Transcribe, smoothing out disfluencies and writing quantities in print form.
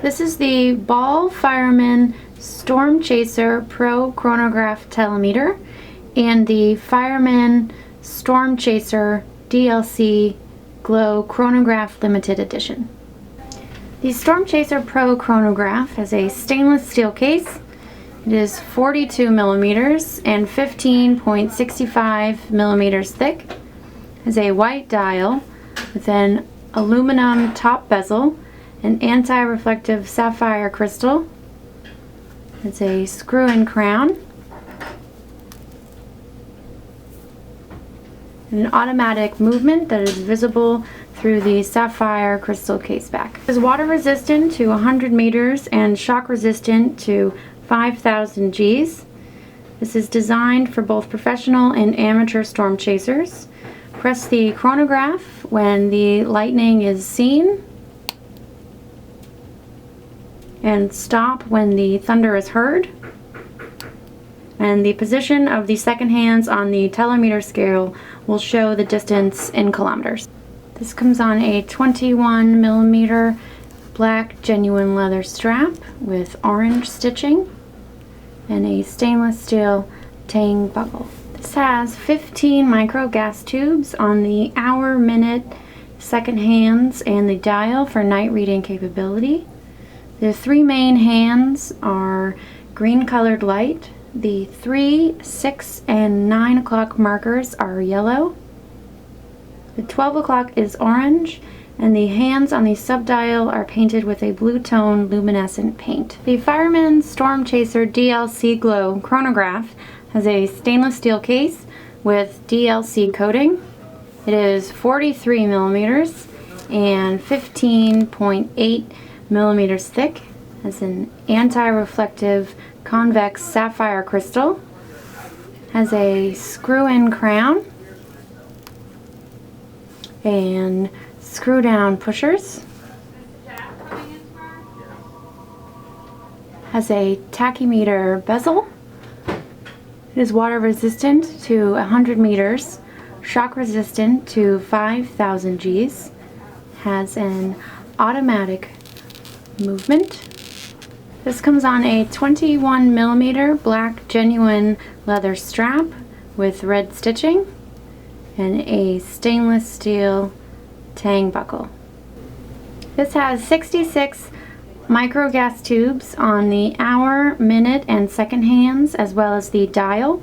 This is the Ball Fireman Storm Chaser Pro Chronograph Telemeter and the Fireman Storm Chaser DLC Glow Chronograph Limited Edition. The Storm Chaser Pro Chronograph has a stainless steel case. It is 42 millimeters and 15.65 millimeters thick. It has a white dial with an aluminum top bezel, an anti-reflective sapphire crystal. It's a screw-in crown, an automatic movement that is visible through the sapphire crystal caseback. It is water resistant to 100 meters and shock resistant to 5,000 Gs. This is designed for both professional and amateur storm chasers. Press the chronograph when the lightning is seen and stop when the thunder is heard. And the position of the second hands on the telemeter scale will show the distance in kilometers. This comes on a 21 millimeter black genuine leather strap with orange stitching and a stainless steel tang buckle. This has 15 micro gas tubes on the hour, minute, second hands and the dial for night reading capability. The three main hands are green colored light. The 3, 6, and 9 o'clock markers are yellow. The 12 o'clock is orange, and the hands on the subdial are painted with a blue tone luminescent paint. The Fireman Storm Chaser DLC Glow Chronograph has a stainless steel case with DLC coating. It is 43 millimeters and 15.8 millimeters thick. Has an anti-reflective convex sapphire crystal. Has a screw-in crown and screw-down pushers. Has a tachymeter bezel. It is water resistant to 100 meters, shock resistant to 5,000 Gs. Has an automatic movement. This comes on a 21 millimeter black genuine leather strap with red stitching and a stainless steel tang buckle. This has 66 micro gas tubes on the hour, minute, and second hands, as well as the dial.